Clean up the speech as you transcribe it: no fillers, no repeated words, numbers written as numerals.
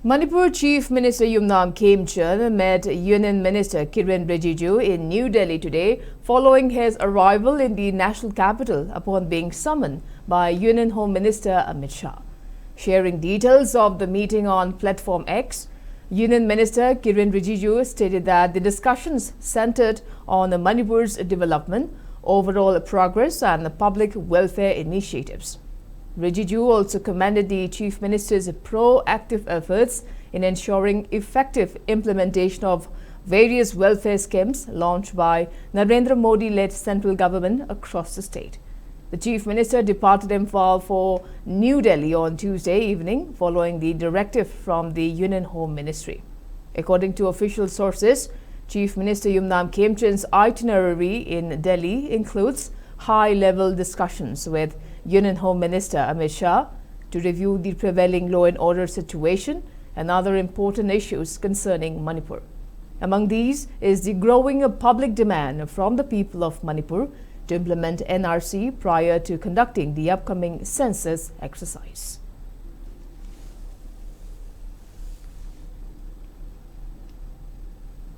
Manipur Chief Minister Khemchand met Union Minister Kiren Rijiju in New Delhi today following his arrival in the national capital upon being summoned by Union Home Minister Amit Shah. Sharing details of the meeting on Platform X, Union Minister Kiren Rijiju stated that the discussions centered on Manipur's development, overall progress and public welfare initiatives. Rijiju also commended the Chief Minister's proactive efforts in ensuring effective implementation of various welfare schemes launched by Narendra Modi-led central government across the state. The Chief Minister departed Imphal for New Delhi on Tuesday evening following the directive from the Union Home Ministry. According to official sources, Chief Minister Khemchand's itinerary in Delhi includes high-level discussions with Union Home Minister Amit Shah to review the prevailing law and order situation and other important issues concerning Manipur. Among these is the growing public demand from the people of Manipur to implement NRC prior to conducting the upcoming census exercise.